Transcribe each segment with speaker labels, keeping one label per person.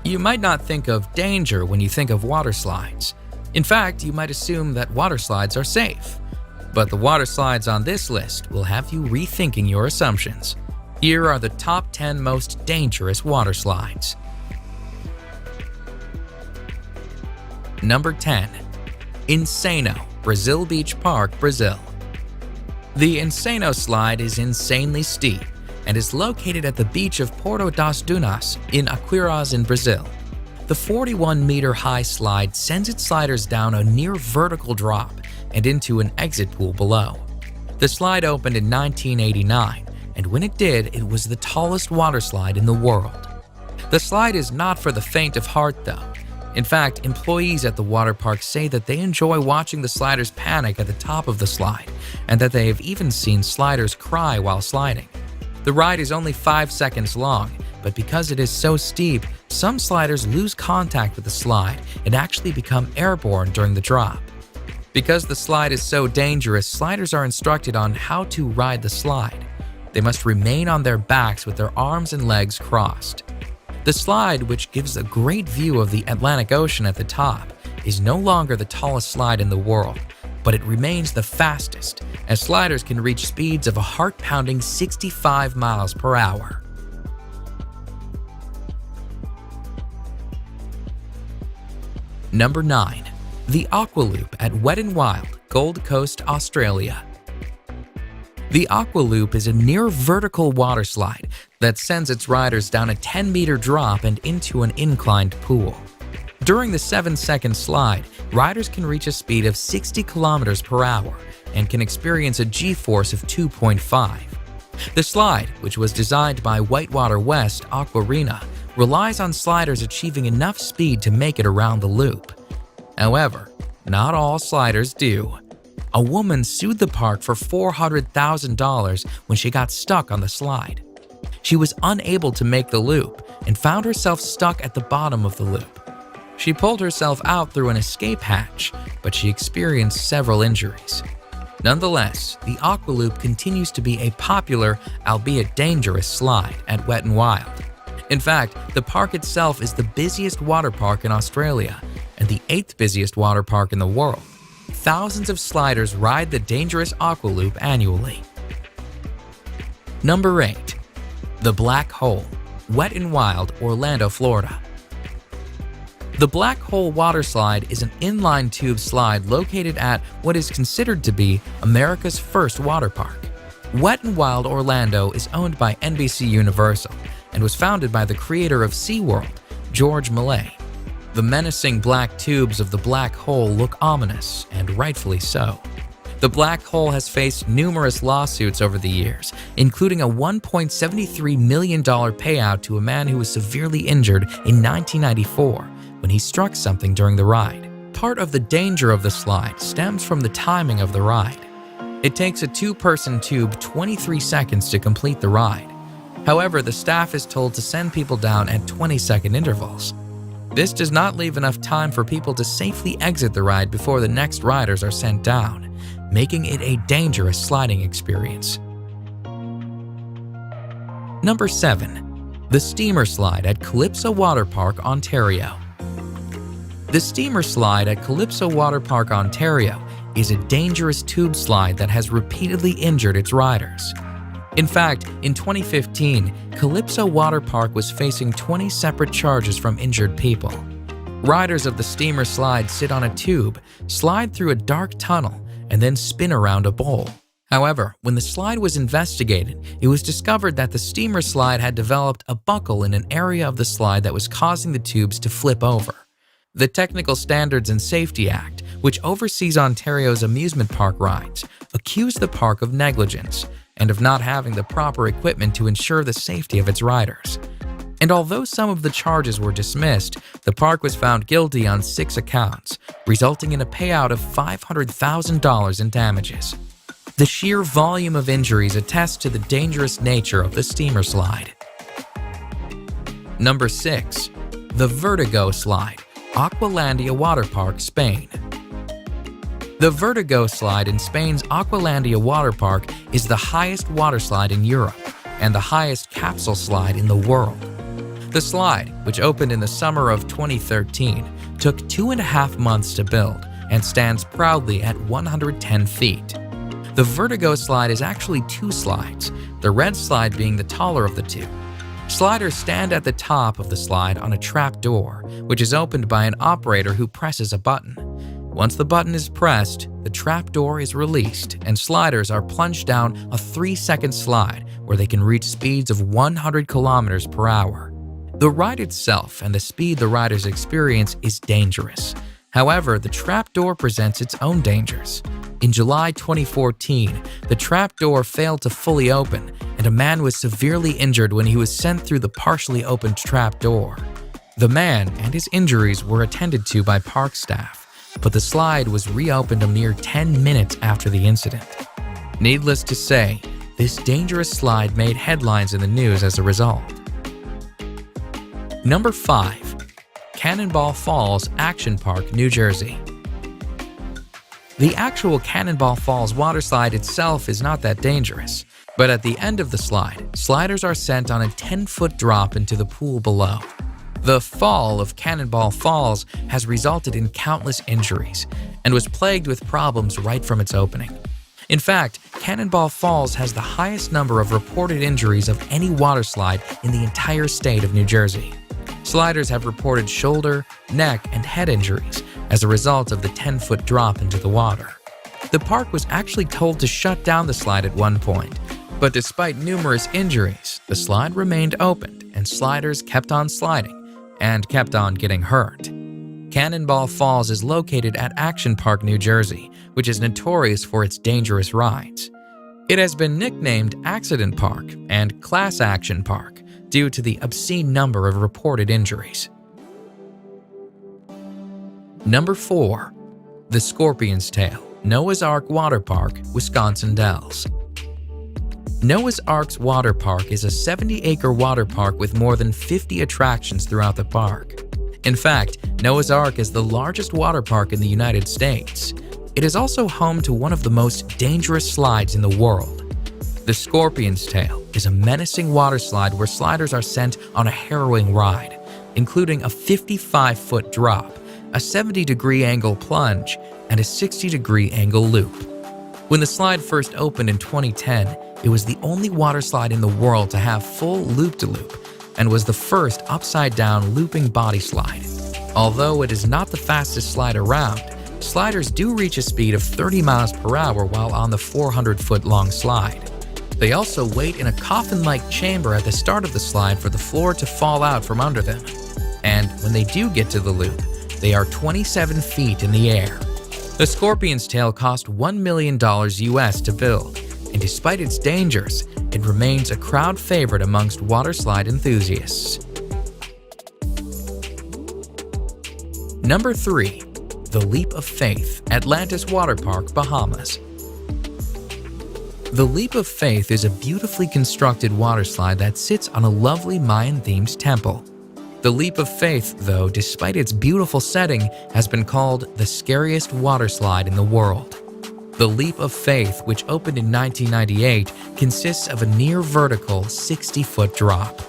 Speaker 1: You might not think of danger when you think of water slides. In fact, you might assume that water slides are safe. But the water slides on this list will have you rethinking your assumptions. Here are the top 10 most dangerous water slides. Number 10. Insano, Brazil Beach Park, Brazil. The Insano slide is insanely steep and is located at the beach of Porto das Dunas in Aqueiras in Brazil. The 41-meter-high slide sends its sliders down a near vertical drop and into an exit pool below. The slide opened in 1989, and when it did, it was the tallest water slide in the world. The slide is not for the faint of heart, though. In fact, employees at the water park say that they enjoy watching the sliders panic at the top of the slide, and that they have even seen sliders cry while sliding. The ride is only 5 seconds long, but because it is so steep, some sliders lose contact with the slide and actually become airborne during the drop. Because the slide is so dangerous, sliders are instructed on how to ride the slide. They must remain on their backs with their arms and legs crossed. The slide, which gives a great view of the Atlantic Ocean at the top, is no longer the tallest slide in the world, but it remains the fastest, as sliders can reach speeds of a heart-pounding 65 miles per hour. Number 9. The Aqua Loop at Wet n Wild, Gold Coast, Australia. The Aqua Loop is a near-vertical water slide that sends its riders down a 10-meter drop and into an inclined pool. During the 7-second slide, riders can reach a speed of 60 kilometers per hour and can experience a G-force of 2.5. The slide, which was designed by Whitewater West Aquarina, relies on sliders achieving enough speed to make it around the loop. However, not all sliders do. A woman sued the park for $400,000 when she got stuck on the slide. She was unable to make the loop and found herself stuck at the bottom of the loop. She pulled herself out through an escape hatch, but she experienced several injuries. Nonetheless, the Aqua Loop continues to be a popular, albeit dangerous, slide at Wet n Wild. In fact, the park itself is the busiest water park in Australia and the 8th busiest water park in the world. Thousands of sliders ride the dangerous Aqua Loop annually. Number 8. The Black Hole, Wet n Wild, Orlando, Florida. The Black Hole water slide is an inline tube slide located at what is considered to be America's first water park. Wet n Wild Orlando is owned by NBC Universal and was founded by the creator of SeaWorld, George Millay. The menacing black tubes of the black hole look ominous, and rightfully so. The black hole has faced numerous lawsuits over the years, including a $1.73 million payout to a man who was severely injured in 1994 when he struck something during the ride. Part of the danger of the slide stems from the timing of the ride. It takes a 2-person tube 23 seconds to complete the ride. However, the staff is told to send people down at 20-second intervals. This does not leave enough time for people to safely exit the ride before the next riders are sent down, making it a dangerous sliding experience. Number 7. The Steamer Slide at Calypso Water Park, Ontario. The Steamer Slide at Calypso Water Park, Ontario is a dangerous tube slide that has repeatedly injured its riders. In fact, in 2015, Calypso Water Park was facing 20 separate charges from injured people. Riders of the Steamer Slide sit on a tube, slide through a dark tunnel, and then spin around a bowl. However, when the slide was investigated, it was discovered that the Steamer Slide had developed a buckle in an area of the slide that was causing the tubes to flip over. The Technical Standards and Safety Act, which oversees Ontario's amusement park rides, accused the park of negligence and of not having the proper equipment to ensure the safety of its riders. And although some of the charges were dismissed, the park was found guilty on 6 accounts, resulting in a payout of $500,000 in damages. The sheer volume of injuries attests to the dangerous nature of the Steamer Slide. Number 6. The Vertigo Slide, Aqualandia Water Park, Spain. The Vertigo Slide in Spain's Aqualandia Water Park is the highest water slide in Europe and the highest capsule slide in the world. The slide, which opened in the summer of 2013, took 2.5 months to build and stands proudly at 110 feet. The Vertigo Slide is actually two slides, the red slide being the taller of the two. Sliders stand at the top of the slide on a trap door, which is opened by an operator who presses a button. Once the button is pressed, the trap door is released and sliders are plunged down a 3-second slide where they can reach speeds of 100 kilometers per hour. The ride itself and the speed the riders experience is dangerous. However, the trapdoor presents its own dangers. In July 2014, the trapdoor failed to fully open, and a man was severely injured when he was sent through the partially opened trapdoor. The man and his injuries were attended to by park staff, but the slide was reopened a mere 10 minutes after the incident. Needless to say, this dangerous slide made headlines in the news as a result. Number 5. Cannonball Falls Action Park, New Jersey. The actual Cannonball Falls water slide itself is not that dangerous, but at the end of the slide, sliders are sent on a 10-foot drop into the pool below. The fall of Cannonball Falls has resulted in countless injuries and was plagued with problems right from its opening. In fact, Cannonball Falls has the highest number of reported injuries of any water slide in the entire state of New Jersey. Sliders have reported shoulder, neck, and head injuries as a result of the 10-foot drop into the water. The park was actually told to shut down the slide at one point, but despite numerous injuries, the slide remained opened and sliders kept on sliding and kept on getting hurt. Cannonball Falls is located at Action Park, New Jersey, which is notorious for its dangerous rides. It has been nicknamed Accident Park and Class Action Park due to the obscene number of reported injuries. Number 4. The Scorpion's Tail, Noah's Ark Water Park, Wisconsin Dells. Noah's Ark's Water Park is a 70-acre water park with more than 50 attractions throughout the park. In fact, Noah's Ark is the largest water park in the United States. It is also home to one of the most dangerous slides in the world. The Scorpion's Tail is a menacing water slide where sliders are sent on a harrowing ride, including a 55-foot drop, a 70-degree angle plunge, and a 60-degree angle loop. When the slide first opened in 2010, it was the only water slide in the world to have full loop-de-loop and was the first upside-down looping body slide. Although it is not the fastest slide around, sliders do reach a speed of 30 miles per hour while on the 400-foot-long slide. They also wait in a coffin-like chamber at the start of the slide for the floor to fall out from under them. And when they do get to the loop, they are 27 feet in the air. The Scorpion's Tail cost $1 million US to build, and despite its dangers, it remains a crowd favorite amongst water slide enthusiasts. Number 3. The Leap of Faith, Atlantis Water Park, Bahamas. The Leap of Faith is a beautifully constructed water slide that sits on a lovely Mayan-themed temple. The Leap of Faith, though, despite its beautiful setting, has been called the scariest water slide in the world. The Leap of Faith, which opened in 1998, consists of a near-vertical 60-foot drop.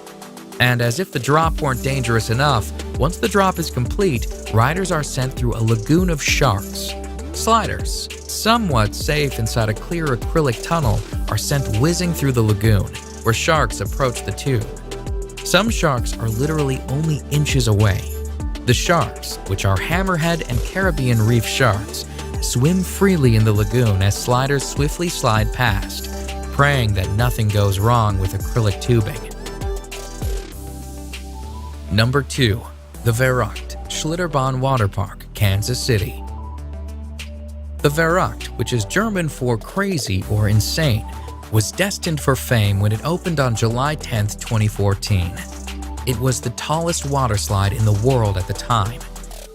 Speaker 1: And as if the drop weren't dangerous enough, once the drop is complete, riders are sent through a lagoon of sharks. Sliders, somewhat safe inside a clear acrylic tunnel, are sent whizzing through the lagoon, where sharks approach the tube. Some sharks are literally only inches away. The sharks, which are hammerhead and Caribbean reef sharks, swim freely in the lagoon as sliders swiftly slide past, praying that nothing goes wrong with acrylic tubing. Number 2. The Verrückt Schlitterbahn Water Park, Kansas City. The Verrückt, which is German for crazy or insane, was destined for fame when it opened on July 10, 2014. It was the tallest water slide in the world at the time.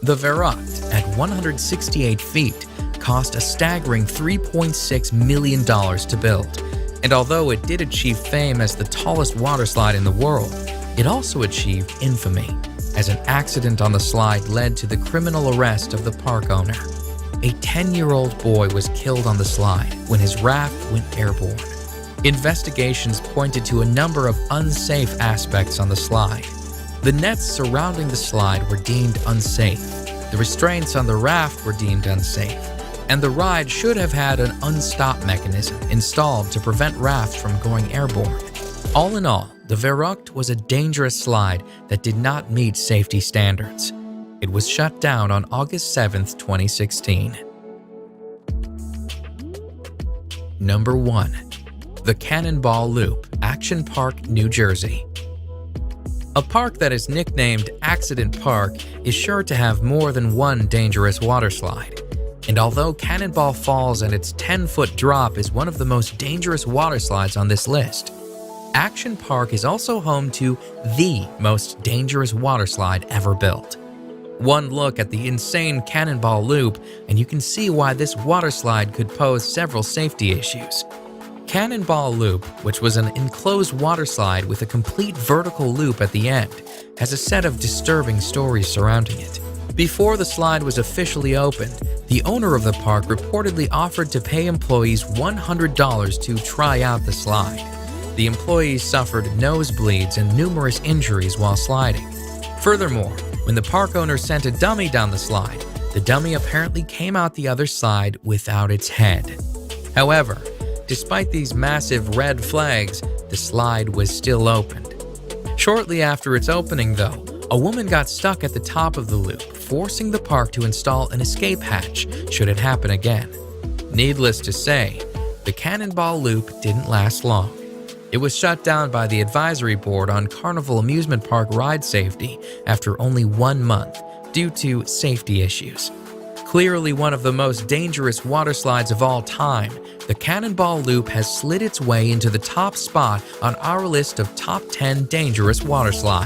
Speaker 1: The Verrückt, at 168 feet, cost a staggering $3.6 million to build, and although it did achieve fame as the tallest water slide in the world, it also achieved infamy, as an accident on the slide led to the criminal arrest of the park owner. A 10-year-old boy was killed on the slide when his raft went airborne. Investigations pointed to a number of unsafe aspects on the slide. The nets surrounding the slide were deemed unsafe, the restraints on the raft were deemed unsafe, and the ride should have had an unstop mechanism installed to prevent rafts from going airborne. All in all, the Vertigo was a dangerous slide that did not meet safety standards. It was shut down on August 7, 2016. Number 1. The Cannonball Loop, Action Park, New Jersey. A park that is nicknamed Accident Park is sure to have more than one dangerous waterslide. And although Cannonball Falls and its 10-foot drop is one of the most dangerous waterslides on this list, Action Park is also home to the most dangerous waterslide ever built. One look at the insane Cannonball Loop and you can see why this waterslide could pose several safety issues. Cannonball Loop, which was an enclosed waterslide with a complete vertical loop at the end, has a set of disturbing stories surrounding it. Before the slide was officially opened, the owner of the park reportedly offered to pay employees $100 to try out the slide. The employees suffered nosebleeds and numerous injuries while sliding. Furthermore, when the park owner sent a dummy down the slide, the dummy apparently came out the other side without its head. However, despite these massive red flags, the slide was still opened. Shortly after its opening, though, a woman got stuck at the top of the loop, forcing the park to install an escape hatch should it happen again. Needless to say, the Cannonball Loop didn't last long. It was shut down by the Advisory Board on Carnival Amusement Park ride safety after only 1 month due to safety issues. Clearly one of the most dangerous water slides of all time, the Cannonball Loop has slid its way into the top spot on our list of top 10 dangerous water slides.